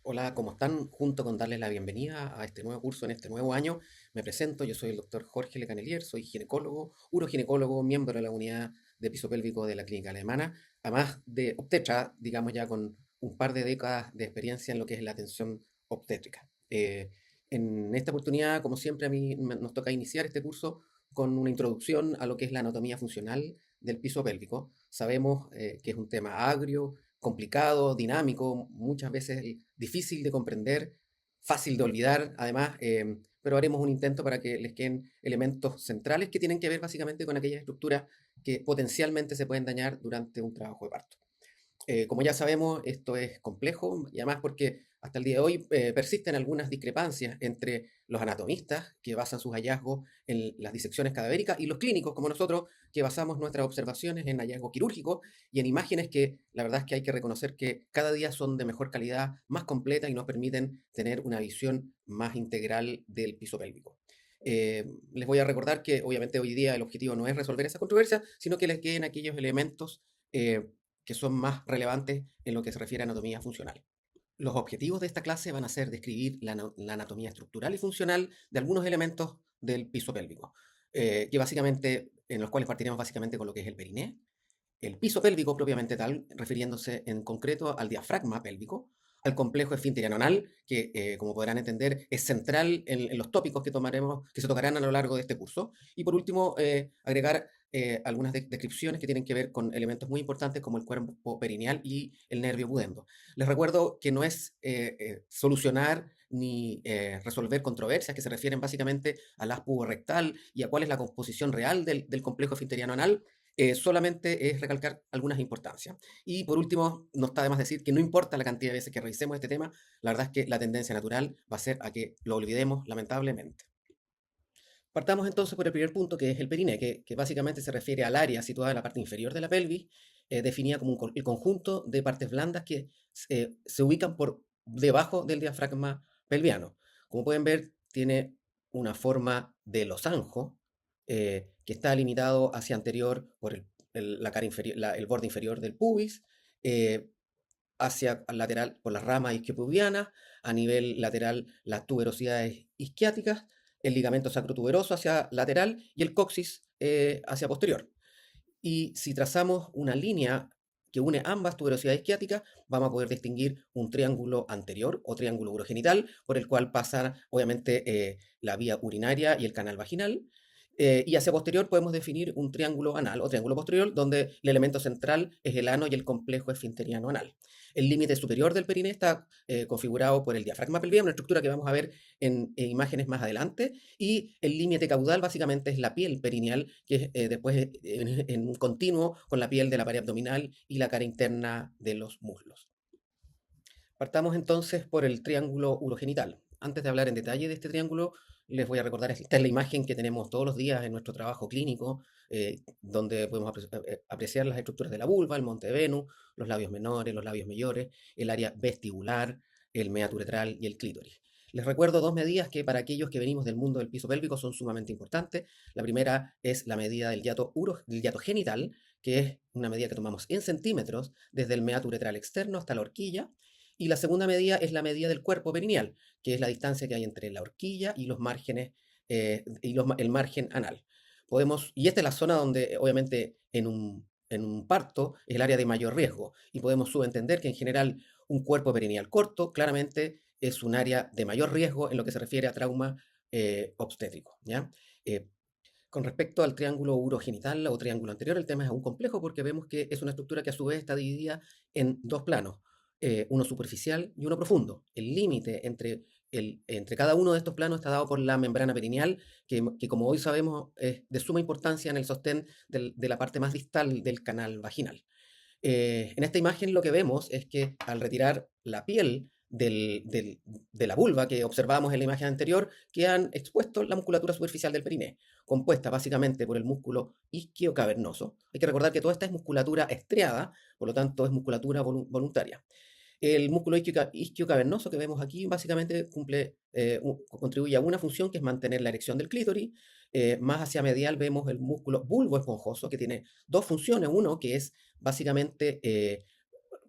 Hola, ¿cómo están? Junto con darles la bienvenida a este nuevo curso en este nuevo año, me presento, yo soy el doctor Jorge Lecanelier, soy ginecólogo, uroginecólogo, miembro de la unidad de piso pélvico de la clínica alemana, además de obstetra, digamos ya con un par de décadas de experiencia en lo que es la atención obstétrica. En esta oportunidad, como siempre, nos toca iniciar este curso con una introducción a lo que es la anatomía funcional del piso pélvico. Sabemos que es un tema agrio, complicado, dinámico, muchas veces difícil de comprender, fácil de olvidar, además, pero haremos un intento para que les queden elementos centrales que tienen que ver básicamente con aquellas estructuras que potencialmente se pueden dañar durante un trabajo de parto. Como ya sabemos, esto es complejo y además porque hasta el día de hoy persisten algunas discrepancias entre los anatomistas que basan sus hallazgos en las disecciones cadavéricas y los clínicos como nosotros que basamos nuestras observaciones en hallazgos quirúrgicos y en imágenes que la verdad es que hay que reconocer que cada día son de mejor calidad, más completas y nos permiten tener una visión más integral del piso pélvico. Les voy a recordar que obviamente hoy día el objetivo no es resolver esa controversia, sino que les queden aquellos elementos eh, que son más relevantes en lo que se refiere a anatomía funcional. Los objetivos de esta clase van a ser describir la anatomía estructural y funcional de algunos elementos del piso pélvico, que básicamente, en los cuales partiremos básicamente con lo que es el periné, el piso pélvico propiamente tal, refiriéndose en concreto al diafragma pélvico, al complejo esfínter anal, que como podrán entender es central en los tópicos que tomaremos, que se tocarán a lo largo de este curso. Y por último, agregar algunas descripciones que tienen que ver con elementos muy importantes como el cuerpo perineal y el nervio pudendo. Les recuerdo que no es solucionar ni resolver controversias que se refieren básicamente al las rectal y a cuál es la composición real del complejo esfinteriano anal, solamente es recalcar algunas importancias. Y por último, no está de más decir que no importa la cantidad de veces que revisemos este tema, la verdad es que la tendencia natural va a ser a que lo olvidemos lamentablemente. Partamos entonces por el primer punto, que es el periné, que básicamente se refiere al área situada en la parte inferior de la pelvis, definida como el conjunto de partes blandas que se ubican por debajo del diafragma pelviano. Como pueden ver, tiene una forma de losango, que está limitado hacia anterior por la cara inferior, el borde inferior del pubis, eh, hacia lateral por las ramas isquiopubianas, a nivel lateral las tuberosidades isquiáticas, el ligamento sacrotuberoso hacia lateral y el coxis hacia posterior. Y si trazamos una línea que une ambas tuberosidades isquiáticas, vamos a poder distinguir un triángulo anterior o triángulo urogenital, por el cual pasa obviamente la vía urinaria y el canal vaginal. Y hacia posterior podemos definir un triángulo anal o triángulo posterior, donde el elemento central es el ano y el complejo esfinteriano anal. El límite superior del periné está configurado por el diafragma pelviano, una estructura que vamos a ver en imágenes más adelante, y el límite caudal básicamente es la piel perineal, que es después en un continuo con la piel de la pared abdominal y la cara interna de los muslos. Partamos entonces por el triángulo urogenital. Antes de hablar en detalle de este triángulo, les voy a recordar, esta es la imagen que tenemos todos los días en nuestro trabajo clínico, donde podemos apreciar las estructuras de la vulva, el monte de Venus, los labios menores, los labios mayores, el área vestibular, el meato uretral y el clítoris. Les recuerdo dos medidas que para aquellos que venimos del mundo del piso pélvico son sumamente importantes. La primera es la medida del hiato genital, que es una medida que tomamos en centímetros desde el meato uretral externo hasta la horquilla. Y la segunda medida es la medida del cuerpo perineal, que es la distancia que hay entre la horquilla y los márgenes, el margen anal. Y esta es la zona donde, obviamente, en un parto es el área de mayor riesgo. Y podemos subentender que, en general, un cuerpo perineal corto, claramente, es un área de mayor riesgo en lo que se refiere a trauma obstétrico. ¿Ya? Eh, con respecto al triángulo urogenital o triángulo anterior, el tema es aún complejo porque vemos que es una estructura que a su vez está dividida en dos planos, uno superficial y uno profundo. El límite entre cada uno de estos planos está dado por la membrana perineal, que como hoy sabemos es de suma importancia en el sostén de la parte más distal del canal vaginal. En esta imagen lo que vemos es que al retirar la piel de la vulva que observábamos en la imagen anterior, quedan expuestos la musculatura superficial del periné, compuesta básicamente por el músculo isquiocavernoso. Hay que recordar que toda esta es musculatura estriada, por lo tanto es musculatura voluntaria. El músculo isquiocavernoso que vemos aquí básicamente contribuye a una función que es mantener la erección del clítoris. Más hacia medial vemos el músculo bulbo esponjoso que tiene dos funciones. Uno que es básicamente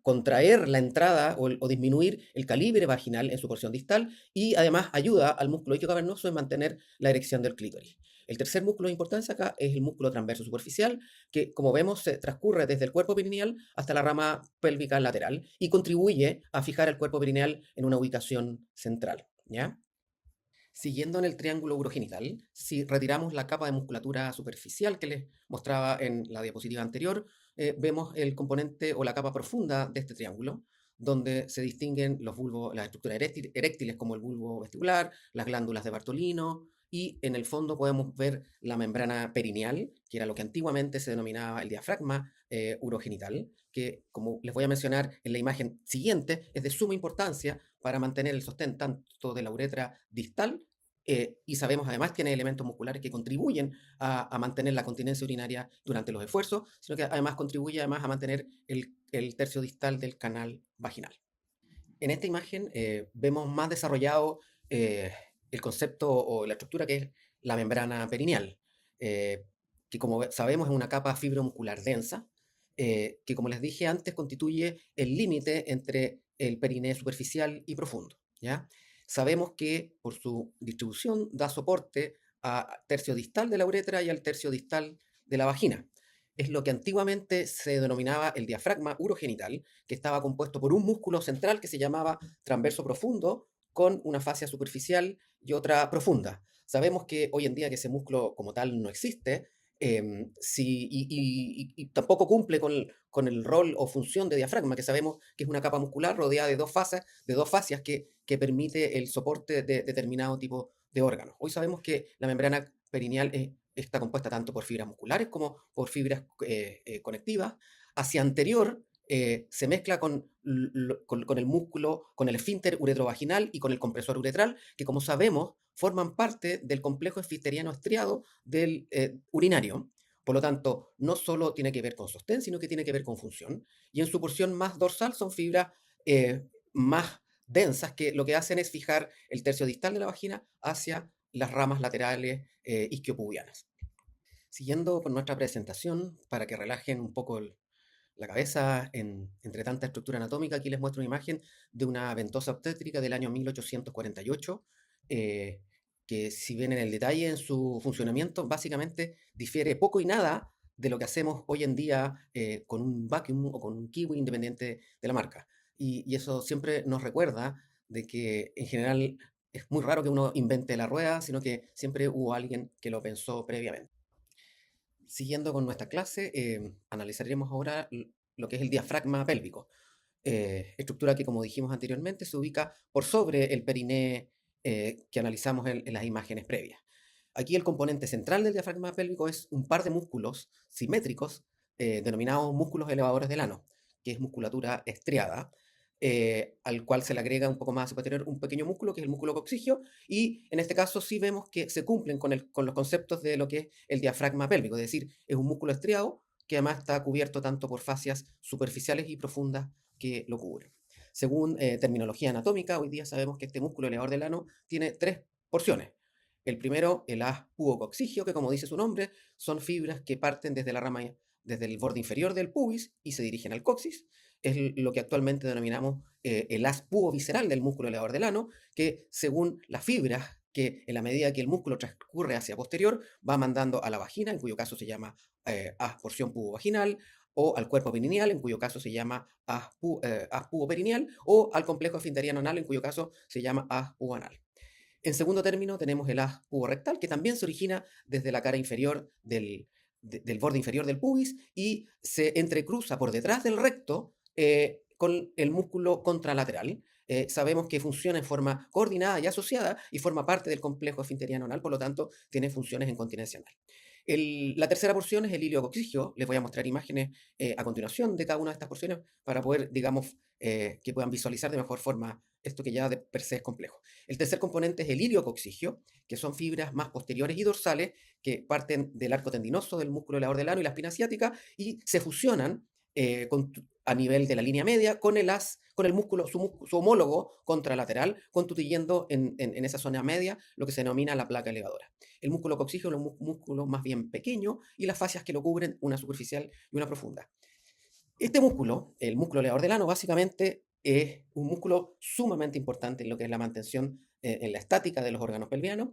contraer la entrada o disminuir el calibre vaginal en su porción distal y además ayuda al músculo isquiocavernoso en mantener la erección del clítoris. El tercer músculo de importancia acá es el músculo transverso superficial, que como vemos se transcurre desde el cuerpo perineal hasta la rama pélvica lateral y contribuye a fijar el cuerpo perineal en una ubicación central, ¿ya? Siguiendo en el triángulo urogenital, si retiramos la capa de musculatura superficial que les mostraba en la diapositiva anterior, vemos el componente o la capa profunda de este triángulo, donde se distinguen los bulbos, las estructuras eréctiles como el bulbo vestibular, las glándulas de Bartolino, y en el fondo podemos ver la membrana perineal, que era lo que antiguamente se denominaba el diafragma urogenital, que como les voy a mencionar en la imagen siguiente, es de suma importancia para mantener el sostén tanto de la uretra distal y sabemos además tiene elementos musculares que contribuyen a mantener la continencia urinaria durante los esfuerzos, sino que además contribuye además a mantener el tercio distal del canal vaginal. En esta imagen vemos más desarrollado eh, el concepto o la estructura que es la membrana perineal, eh, que como sabemos es una capa fibromuscular densa, que como les dije antes constituye el límite entre el perineo superficial y profundo, ¿ya? Sabemos que por su distribución da soporte al tercio distal de la uretra y al tercio distal de la vagina. Es lo que antiguamente se denominaba el diafragma urogenital, que estaba compuesto por un músculo central que se llamaba transverso profundo, con una fascia superficial y otra profunda. Sabemos que hoy en día que ese músculo como tal no existe, y tampoco cumple con el rol o función de diafragma, que sabemos que es una capa muscular rodeada de dos fascias que permite el soporte de determinado tipo de órganos. Hoy sabemos que la membrana perineal está compuesta tanto por fibras musculares como por fibras conectivas. Hacia anterior se mezcla con el músculo, con el esfínter uretrovaginal y con el compresor uretral, que como sabemos forman parte del complejo esfinteriano estriado del urinario. Por lo tanto, no solo tiene que ver con sostén, sino que tiene que ver con función. Y en su porción más dorsal son fibras más densas que lo que hacen es fijar el tercio distal de la vagina hacia las ramas laterales isquiopubianas. Siguiendo con nuestra presentación, para que relajen un poco la cabeza entre tanta estructura anatómica, aquí les muestro una imagen de una ventosa obstétrica del año 1848, eh, que si ven en el detalle en su funcionamiento, básicamente difiere poco y nada de lo que hacemos hoy en día con un vacuum o con un kiwi independiente de la marca. Y eso siempre nos recuerda de que en general es muy raro que uno invente la rueda, sino que siempre hubo alguien que lo pensó previamente. Siguiendo con nuestra clase, analizaremos ahora lo que es el diafragma pélvico, estructura que, como dijimos anteriormente, se ubica por sobre el periné que analizamos en las imágenes previas. Aquí el componente central del diafragma pélvico es un par de músculos simétricos denominados músculos elevadores del ano, que es musculatura estriada, al cual se le agrega un poco más posterior un pequeño músculo, que es el músculo coccígeo, y en este caso sí vemos que se cumplen con los conceptos de lo que es el diafragma pélvico, es decir, es un músculo estriado que además está cubierto tanto por fascias superficiales y profundas que lo cubren. Según terminología anatómica, hoy día sabemos que este músculo elevador del ano tiene tres porciones. El primero, el haz pubococcígeo, que como dice su nombre, son fibras que parten desde la rama, desde el borde inferior del pubis y se dirigen al coxis. Es lo que actualmente denominamos el haz pubovisceral del músculo elevador del ano, que según las fibras, que en la medida que el músculo transcurre hacia posterior, va mandando a la vagina, en cuyo caso se llama haz porción pubovaginal, o al cuerpo perineal, en cuyo caso se llama haz puboperineal, o al complejo esfinteriano anal, en cuyo caso se llama haz puboanal. En segundo término, tenemos el haz puborectal, que también se origina desde la cara inferior del borde inferior del pubis y se entrecruza por detrás del recto con el músculo contralateral. Sabemos que funciona en forma coordinada y asociada y forma parte del complejo esfinteriano anal, por lo tanto, tiene funciones en continencia anal. La tercera porción es el hilo coccígeo. Les voy a mostrar imágenes a continuación de cada una de estas porciones para poder, digamos, que puedan visualizar de mejor forma esto que ya de per se es complejo. El tercer componente es el ilio coccígeo, que son fibras más posteriores y dorsales que parten del arco tendinoso del músculo elevador del ano y la espina ciática y se fusionan a nivel de la línea media con con el músculo, su homólogo contralateral, constituyendo en esa zona media lo que se denomina la placa elevadora. El músculo coccígeo es un músculo más bien pequeño y las fascias que lo cubren, una superficial y una profunda. Este músculo, el músculo elevador del ano, básicamente es un músculo sumamente importante en lo que es la mantención en la estática de los órganos pelvianos.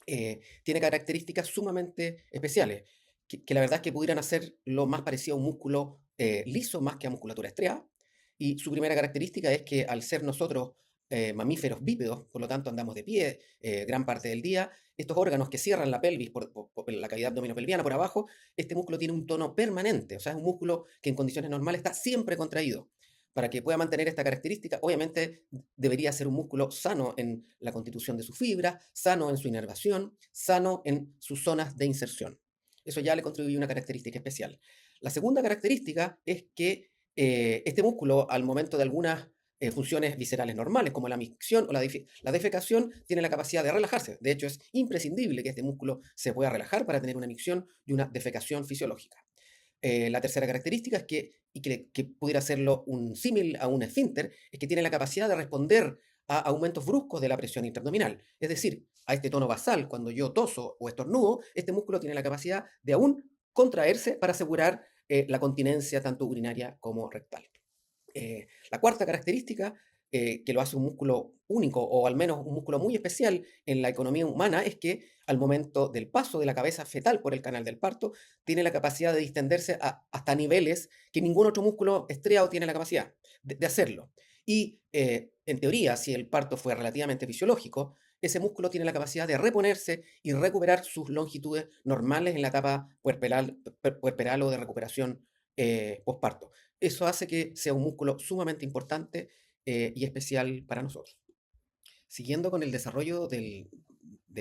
Tiene características sumamente especiales, que la verdad es que pudieran hacer lo más parecido a un músculo liso más que a musculatura estriada. Y su primera característica es que al ser nosotros mamíferos bípedos, por lo tanto andamos de pie gran parte del día, estos órganos que cierran la pelvis por la cavidad abdominopelviana por abajo, este músculo tiene un tono permanente, o sea, es un músculo que en condiciones normales está siempre contraído. Para que pueda mantener esta característica, obviamente debería ser un músculo sano en la constitución de sus fibras, sano en su inervación, sano en sus zonas de inserción. Eso ya le contribuye una característica especial. La segunda característica es que este músculo, al momento de algunas funciones viscerales normales, como la micción o la defecación, tiene la capacidad de relajarse. De hecho, es imprescindible que este músculo se pueda relajar para tener una micción y una defecación fisiológica. La tercera característica es que pudiera hacerlo un símil a un esfínter, es que tiene la capacidad de responder a aumentos bruscos de la presión intraabdominal. Es decir, a este tono basal, cuando yo toso o estornudo, este músculo tiene la capacidad de aún contraerse para asegurar la continencia tanto urinaria como rectal. La cuarta característica que lo hace un músculo único o al menos un músculo muy especial en la economía humana es que al momento del paso de la cabeza fetal por el canal del parto tiene la capacidad de distenderse hasta niveles que ningún otro músculo estriado tiene la capacidad de hacerlo. Y en teoría, si el parto fue relativamente fisiológico, ese músculo tiene la capacidad de reponerse y recuperar sus longitudes normales en la etapa puerperal o de recuperación posparto. Eso hace que sea un músculo sumamente importante y especial para nosotros. Siguiendo con el desarrollo de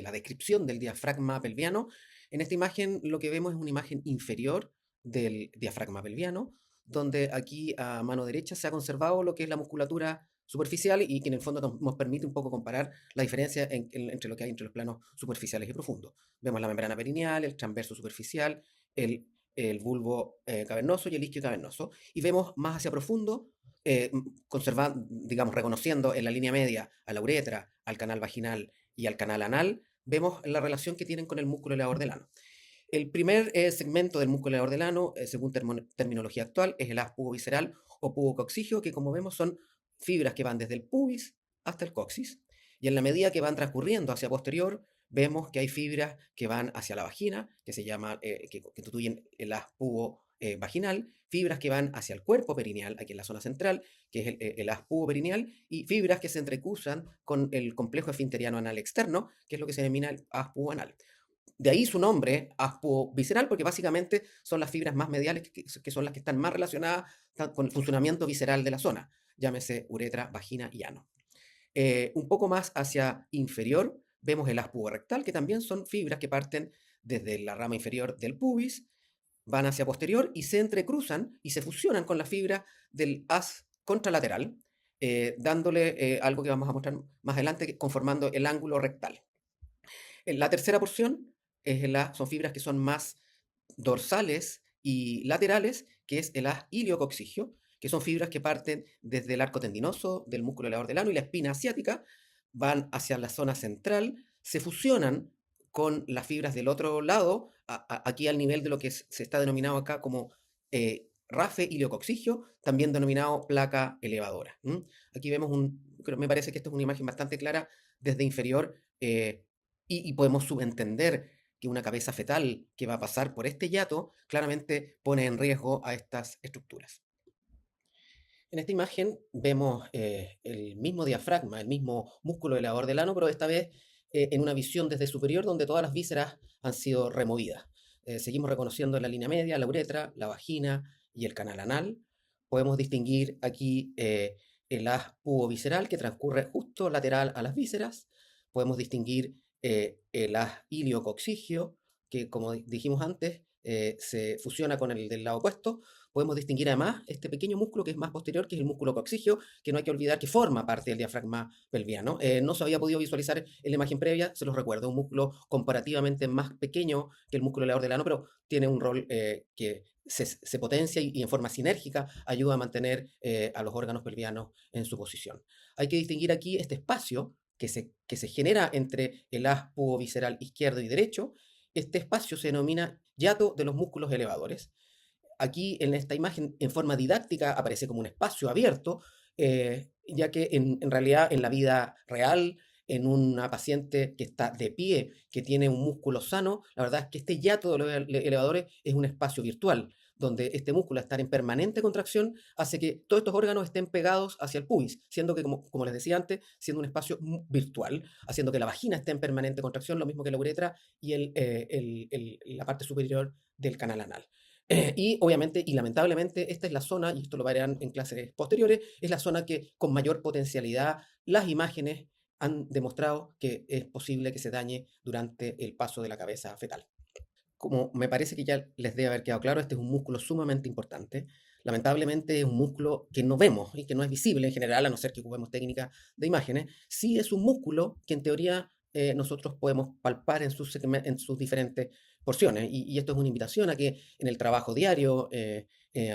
la descripción del diafragma pelviano, en esta imagen lo que vemos es una imagen inferior del diafragma pelviano, donde aquí a mano derecha se ha conservado lo que es la musculatura superficial y que en el fondo nos permite un poco comparar la diferencia entre lo que hay entre los planos superficiales y profundos. Vemos la membrana perineal, el transverso superficial, el bulbo cavernoso y el isquio cavernoso, y vemos más hacia profundo conservando, digamos, reconociendo en la línea media a la uretra, al canal vaginal y al canal anal, vemos la relación que tienen con el músculo elevador del ano. El primer segmento del músculo elevador del ano, según terminología actual, es el haz pubovisceral o pubococcigio, que como vemos son fibras que van desde el pubis hasta el coxis. Y en la medida que van transcurriendo hacia posterior, vemos que hay fibras que van hacia la vagina, que se llama, que constituyen el haz pubo vaginal, fibras que van hacia el cuerpo perineal, aquí en la zona central, que es el haz pubo perineal, y fibras que se entrecruzan con el complejo esfinteriano anal externo, que es lo que se denomina el haz pubo anal. De ahí su nombre, visceral, porque básicamente son las fibras más mediales que son las que están más relacionadas con el funcionamiento visceral de la zona, llámese uretra, vagina y ano. Un poco más hacia inferior vemos el haz rectal, que también son fibras que parten desde la rama inferior del pubis, van hacia posterior y se entrecruzan y se fusionan con la fibra del haz contralateral, dándole algo que vamos a mostrar más adelante, conformando el ángulo rectal. En la tercera porción son fibras que son más dorsales y laterales, que es el haz iliococcigio, que son fibras que parten desde el arco tendinoso del músculo elevador del ano y la espina asiática, van hacia la zona central, se fusionan con las fibras del otro lado, aquí al nivel de lo que se está denominado acá como rafe iliococcigio, también denominado placa elevadora. Aquí vemos me parece que esta es una imagen bastante clara desde inferior y podemos subentender que una cabeza fetal que va a pasar por este hiato claramente pone en riesgo a estas estructuras. En esta imagen vemos el mismo diafragma, el mismo músculo elevador del ano, pero esta vez en una visión desde superior donde todas las vísceras han sido removidas. Seguimos reconociendo en la línea media la uretra, la vagina y el canal anal. Podemos distinguir aquí el haz pubovisceral que transcurre justo lateral a las vísceras. Podemos distinguir el haz iliococcigio que, como dijimos antes, se fusiona con el del lado opuesto. Podemos distinguir además este pequeño músculo que es más posterior, que es el músculo coccigio, que no hay que olvidar que forma parte del diafragma pelviano. No se había podido visualizar en la imagen previa, se los recuerdo, un músculo comparativamente más pequeño que el músculo elevador del ano, pero tiene un rol que se potencia y en forma sinérgica ayuda a mantener a los órganos pelvianos en su posición. Hay que distinguir aquí este espacio que se genera entre el haz pubovisceral izquierdo y derecho. Este espacio se denomina hiato de los músculos elevadores. aquí en esta imagen, en forma didáctica, aparece como un espacio abierto, ya que en realidad en la vida real, en una paciente que está de pie, que tiene un músculo sano, la verdad es que este hiato de los elevadores es un espacio virtual, donde este músculo, al estar en permanente contracción, hace que todos estos órganos estén pegados hacia el pubis, siendo que, como les decía antes, siendo un espacio virtual, haciendo que la vagina esté en permanente contracción, lo mismo que la uretra y la parte superior del canal anal. Y obviamente y lamentablemente esta es la zona, y esto lo verán en clases posteriores, es la zona que con mayor potencialidad las imágenes han demostrado que es posible que se dañe durante el paso de la cabeza fetal. Como me parece que ya les debe haber quedado claro, este es un músculo sumamente importante. Lamentablemente es un músculo que no vemos y que no es visible en general, a no ser que ocupemos técnicas de imágenes. Sí es un músculo que en teoría nosotros podemos palpar en sus diferentes porciones. Y esto es una invitación a que en el trabajo diario,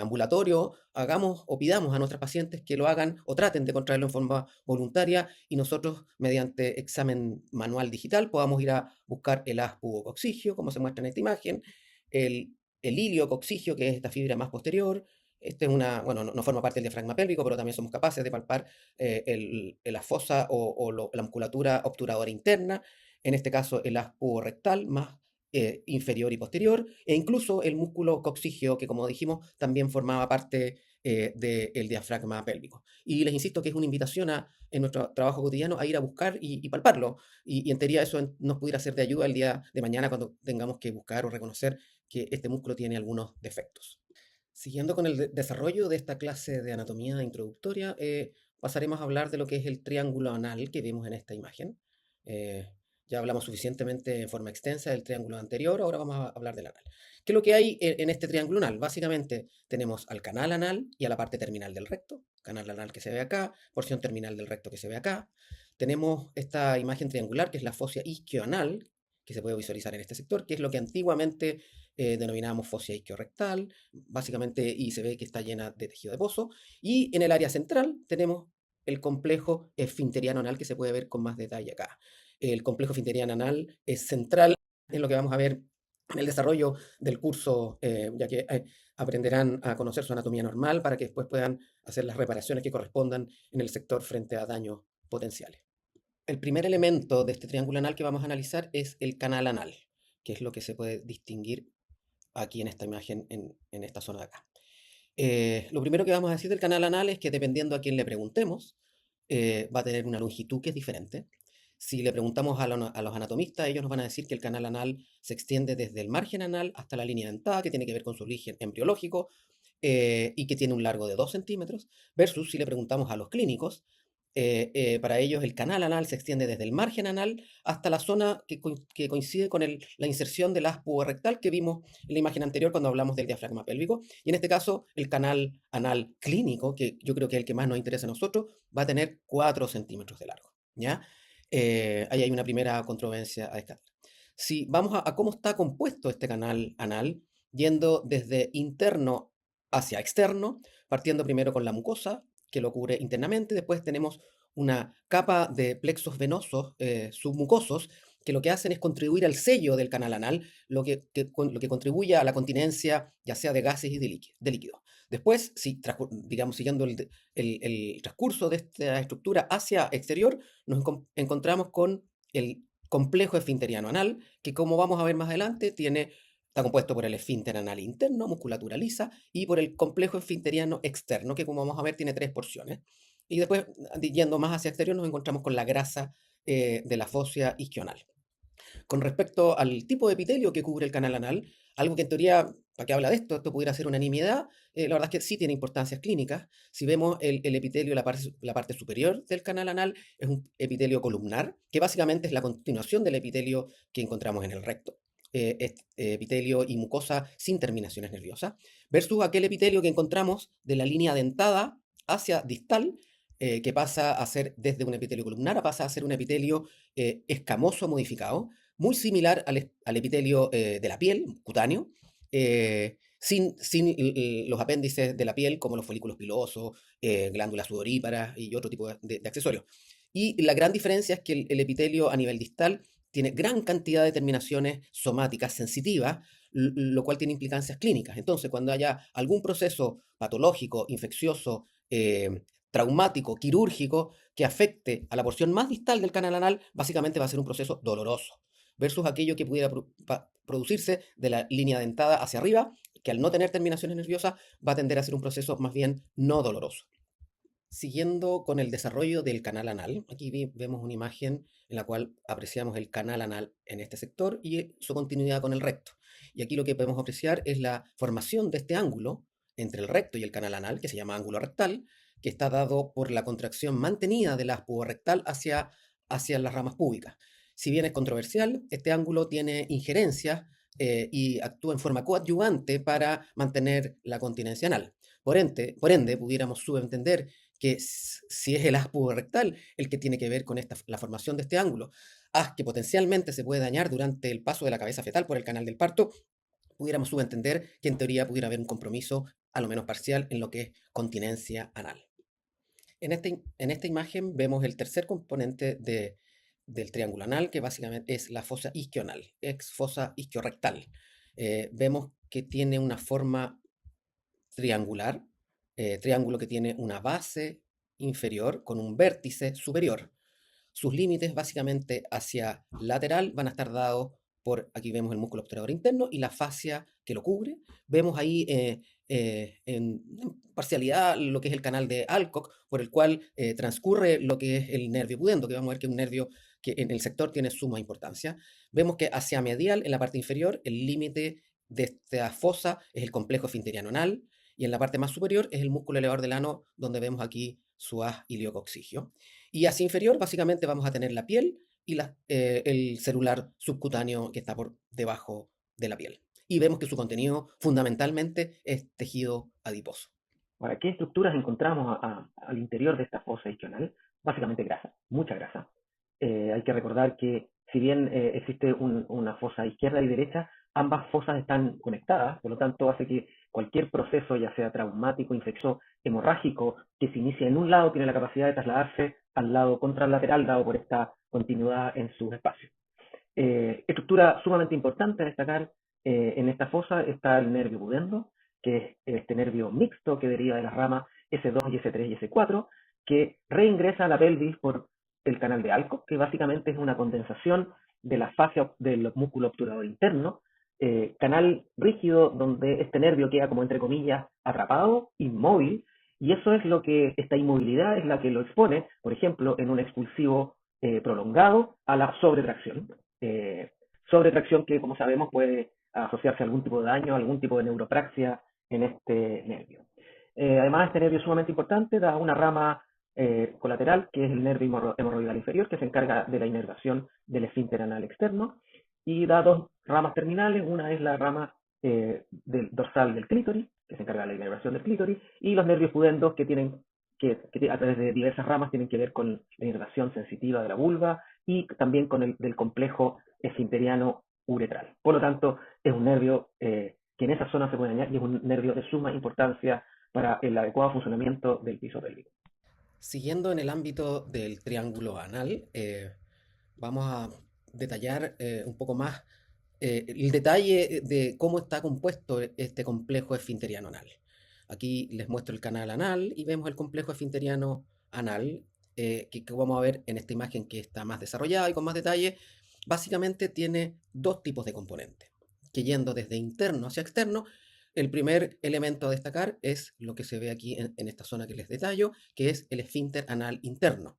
ambulatorio, hagamos o pidamos a nuestros pacientes que lo hagan o traten de contraerlo en forma voluntaria y nosotros, mediante examen manual digital, podamos ir a buscar el haz pubococcigio, como se muestra en esta imagen, el iliococcigio, que es esta fibra más posterior. Este es bueno, no forma parte del diafragma pélvico, pero también somos capaces de palpar la fosa la musculatura obturadora interna, en este caso el haz puborectal más inferior y posterior, e incluso el músculo coccigio, que como dijimos, también formaba parte del diafragma pélvico. Y les insisto que es una invitación en nuestro trabajo cotidiano a ir a buscar y palparlo. Y en teoría eso nos pudiera ser de ayuda el día de mañana cuando tengamos que buscar o reconocer que este músculo tiene algunos defectos. Siguiendo con el desarrollo de esta clase de anatomía introductoria, pasaremos a hablar de lo que es el triángulo anal que vemos en esta imagen. Eh, ya hablamos suficientemente en forma extensa del triángulo anterior, ahora vamos a hablar del anal. ¿Qué es lo que hay en este triángulo anal? Básicamente tenemos al canal anal y a la parte terminal del recto, canal anal que se ve acá, porción terminal del recto que se ve acá. Tenemos esta imagen triangular que es la fosa isquioanal, que se puede visualizar en este sector, que es lo que antiguamente denominábamos fosa isquiorrectal, básicamente, y se ve que está llena de tejido adiposo. Y en el área central tenemos el complejo esfinteriano anal, que se puede ver con más detalle acá. El complejo esfinteriano anal es central en lo que vamos a ver en el desarrollo del curso, ya que aprenderán a conocer su anatomía normal para que después puedan hacer las reparaciones que correspondan en el sector frente a daños potenciales. El primer elemento de este triángulo anal que vamos a analizar es el canal anal, que es lo que se puede distinguir aquí en esta imagen, en esta zona de acá. Lo primero que vamos a decir del canal anal es que dependiendo a quién le preguntemos, va a tener una longitud que es diferente. Si le preguntamos a los anatomistas, ellos nos van a decir que el canal anal se extiende desde el margen anal hasta la línea dentada, que tiene que ver con su origen embriológico y que tiene un largo de 2 centímetros, versus si le preguntamos a los clínicos, para ellos el canal anal se extiende desde el margen anal hasta la zona que coincide con la inserción del haz puborectal que vimos en la imagen anterior cuando hablamos del diafragma pélvico. Y en este caso, el canal anal clínico, que yo creo que es el que más nos interesa a nosotros, va a tener 4 centímetros de largo. ¿Ya? Ahí hay una primera controversia a descartar. Si vamos a cómo está compuesto este canal anal, yendo desde interno hacia externo, partiendo primero con la mucosa, que lo cubre internamente, después tenemos una capa de plexos venosos submucosos que lo que hacen es contribuir al sello del canal anal, lo que contribuye a la continencia ya sea de gases y de líquidos. Después, si digamos siguiendo el transcurso de esta estructura hacia exterior, nos encontramos con el complejo esfinteriano anal, que como vamos a ver más adelante, está compuesto por el esfínter anal interno, musculatura lisa, y por el complejo esfinteriano externo, que como vamos a ver tiene 3 porciones. Y después, yendo más hacia exterior, nos encontramos con la grasa de la fósea isquional. Con respecto al tipo de epitelio que cubre el canal anal, algo que en teoría, ¿para qué habla de esto? Esto pudiera ser una nimiedad. La verdad es que sí tiene importancias clínicas. Si vemos el epitelio, la parte superior del canal anal, es un epitelio columnar, que básicamente es la continuación del epitelio que encontramos en el recto. Epitelio y mucosa sin terminaciones nerviosas, versus aquel epitelio que encontramos de la línea dentada hacia distal, que pasa a ser desde un epitelio columnar, pasa a ser un epitelio escamoso modificado, muy similar al epitelio de la piel, cutáneo, sin los apéndices de la piel, como los folículos pilosos, glándulas sudoríparas y otro tipo de accesorios. Y la gran diferencia es que el epitelio a nivel distal tiene gran cantidad de terminaciones somáticas sensitivas, lo cual tiene implicancias clínicas. Entonces, cuando haya algún proceso patológico, infeccioso, traumático, quirúrgico, que afecte a la porción más distal del canal anal, básicamente va a ser un proceso doloroso, versus aquello que pudiera producirse de la línea dentada hacia arriba, que al no tener terminaciones nerviosas va a tender a ser un proceso más bien no doloroso. Siguiendo con el desarrollo del canal anal, aquí vemos una imagen en la cual apreciamos el canal anal en este sector y su continuidad con el recto. Y aquí lo que podemos apreciar es la formación de este ángulo entre el recto y el canal anal, que se llama ángulo rectal, que está dado por la contracción mantenida de la púa rectal hacia las ramas púbicas. Si bien es controversial, este ángulo tiene injerencias y actúa en forma coadyuvante para mantener la continencia anal. Por ende, pudiéramos subentender que si es el haz rectal el que tiene que ver con la formación de este ángulo, haz que potencialmente se puede dañar durante el paso de la cabeza fetal por el canal del parto, pudiéramos subentender que en teoría pudiera haber un compromiso, a lo menos parcial, en lo que es continencia anal. En esta imagen vemos el tercer componente del triángulo anal, que básicamente es la fosa isquioanal, ex fosa isquiorrectal. Vemos que tiene una forma triangular, triángulo que tiene una base inferior con un vértice superior. Sus límites básicamente hacia lateral van a estar dados por, aquí vemos el músculo obturador interno y la fascia que lo cubre. Vemos ahí en parcialidad lo que es el canal de Alcock, por el cual transcurre lo que es el nervio pudendo, que vamos a ver que es un nervio que en el sector tiene suma importancia. Vemos que hacia medial, en la parte inferior, el límite de esta fosa es el complejo esfinteriano anal, y en la parte más superior es el músculo elevador del ano, donde vemos aquí su haz iliococcigio. Y hacia inferior, básicamente, vamos a tener la piel y el celular subcutáneo que está por debajo de la piel. Y vemos que su contenido fundamentalmente es tejido adiposo. Ahora, ¿qué estructuras encontramos al interior de esta fosa isquional? Básicamente grasa, mucha grasa. Hay que recordar que si bien existe una fosa izquierda y derecha, ambas fosas están conectadas, por lo tanto hace que cualquier proceso, ya sea traumático, infeccioso, hemorrágico, que se inicia en un lado, tiene la capacidad de trasladarse al lado contralateral, dado por esta continuidad en sus espacios. Estructura sumamente importante a destacar, en esta fosa está el nervio pudendo, que es este nervio mixto que deriva de las ramas S2 y S3 y S4, que reingresa a la pelvis por el canal de Alcock, que básicamente es una condensación de la fascia del músculo obturador interno, canal rígido donde este nervio queda como entre comillas atrapado, inmóvil, y eso es lo que, esta inmovilidad es la que lo expone, por ejemplo, en un expulsivo prolongado a la sobretracción. Sobretracción que, como sabemos, puede asociarse a algún tipo de daño, algún tipo de neuropraxia en este nervio. Además, este nervio es sumamente importante, da una rama colateral, que es el nervio hemorroidal inferior, que se encarga de la inervación del esfínter anal externo, y da dos ramas terminales. Una es la rama del dorsal del clítoris, que se encarga de la inervación del clítoris, y los nervios pudendos que a través de diversas ramas tienen que ver con la inervación sensitiva de la vulva y también con el del complejo esfinteriano uretral. Por lo tanto, es un nervio que en esa zona se puede dañar y es un nervio de suma importancia para el adecuado funcionamiento del piso pélvico. Siguiendo en el ámbito del triángulo anal, vamos a detallar un poco más el detalle de cómo está compuesto este complejo esfinteriano anal. Aquí les muestro el canal anal y vemos el complejo esfinteriano anal, que vamos a ver en esta imagen que está más desarrollada y con más detalle. Básicamente tiene dos tipos de componentes, que yendo desde interno hacia externo, el primer elemento a destacar es lo que se ve aquí en esta zona que les detallo, que es el esfínter anal interno.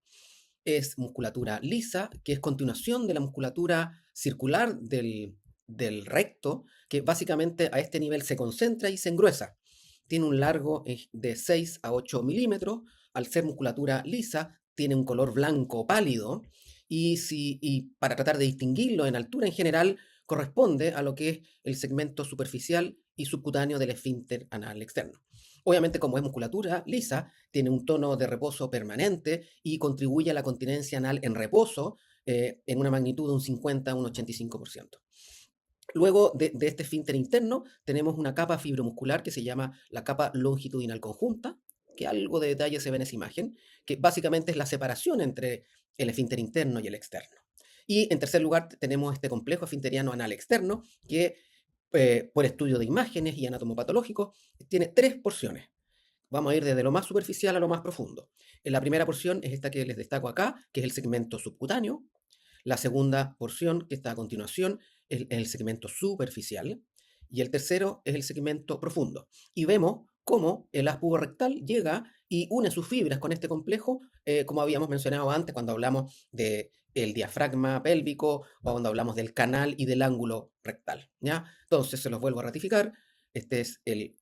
Es musculatura lisa, que es continuación de la musculatura circular del recto, que básicamente a este nivel se concentra y se engruesa. Tiene un largo de 6 a 8 milímetros. Al ser musculatura lisa, tiene un color blanco pálido y para tratar de distinguirlo en altura en general, corresponde a lo que es el segmento superficial y subcutáneo del esfínter anal externo. Obviamente, como es musculatura lisa, tiene un tono de reposo permanente y contribuye a la continencia anal en reposo en una magnitud de un 50 a un 85%. Luego de este esfínter interno tenemos una capa fibromuscular que se llama la capa longitudinal conjunta, que algo de detalle se ve en esa imagen, que básicamente es la separación entre el esfínter interno y el externo. Y en tercer lugar tenemos este complejo esfinteriano anal externo que por estudio de imágenes y anatomopatológicos tiene tres porciones. Vamos a ir desde lo más superficial a lo más profundo. En la primera porción es esta que les destaco acá, que es el segmento subcutáneo. La segunda porción, que está a continuación, es el segmento superficial. Y el tercero es el segmento profundo. Y vemos cómo el haz rectal llega y une sus fibras con este complejo, como habíamos mencionado antes cuando hablamos del diafragma pélvico o cuando hablamos del canal y del ángulo rectal. ¿Ya? Entonces, se los vuelvo a ratificar. Este es el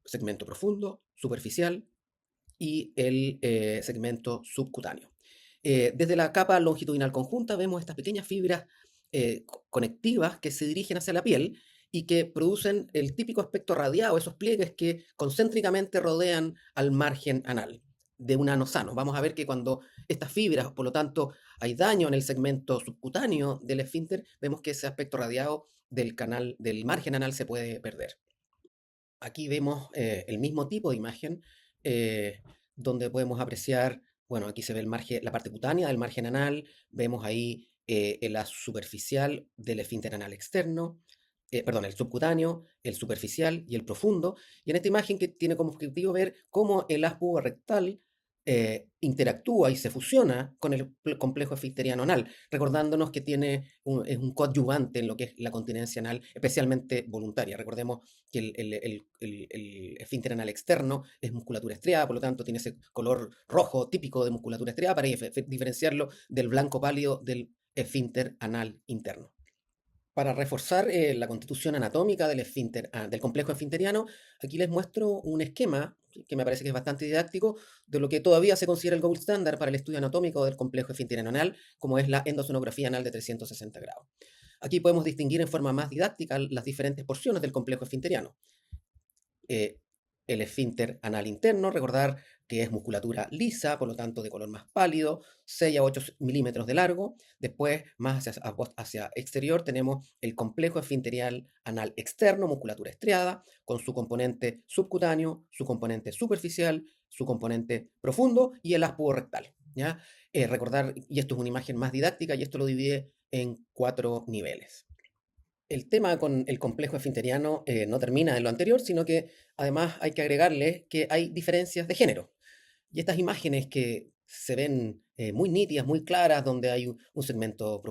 segmento profundo, superficial y el segmento subcutáneo. Desde la capa longitudinal conjunta vemos estas pequeñas fibras conectivas que se dirigen hacia la piel y que producen el típico aspecto radiado, esos pliegues que concéntricamente rodean al margen anal de un ano sano. Vamos a ver que cuando estas fibras, por lo tanto, hay daño en el segmento subcutáneo del esfínter, vemos que ese aspecto radiado del canal, del margen anal se puede perder. Aquí vemos el mismo tipo de imagen eh, donde podemos apreciar, bueno, aquí se ve el margen, la parte cutánea del margen anal, vemos ahí la superficial del esfínter anal externo, perdón, el subcutáneo, el superficial y el profundo. Y en esta imagen que tiene como objetivo ver cómo el haz rectal interactúa y se fusiona con el complejo esfinteriano anal, recordándonos que es un coadyuvante en lo que es la continencia anal, especialmente voluntaria. Recordemos que el esfínter anal externo es musculatura estriada, por lo tanto tiene ese color rojo típico de musculatura estriada para diferenciarlo del blanco pálido del esfínter anal interno. Para reforzar la constitución anatómica del complejo esfinteriano, aquí les muestro un esquema que me parece que es bastante didáctico de lo que todavía se considera el gold standard para el estudio anatómico del complejo esfinteriano anal, como es la endosonografía anal de 360 grados. Aquí podemos distinguir en forma más didáctica las diferentes porciones del complejo esfinteriano. El esfínter anal interno, recordar que es musculatura lisa, por lo tanto de color más pálido, 6 a 8 milímetros de largo. Después, más hacia exterior, tenemos el complejo esfinterial anal externo, musculatura estriada, con su componente subcutáneo, su componente superficial, su componente profundo y el haz rectal. ¿Ya? Recordar, y esto es una imagen más didáctica, y esto lo divide en 4 niveles. El tema con el complejo esfinteriano no termina en lo anterior, sino que además hay que agregarle que hay diferencias de género. Y estas imágenes que se ven muy nítidas, muy claras, donde hay un segmento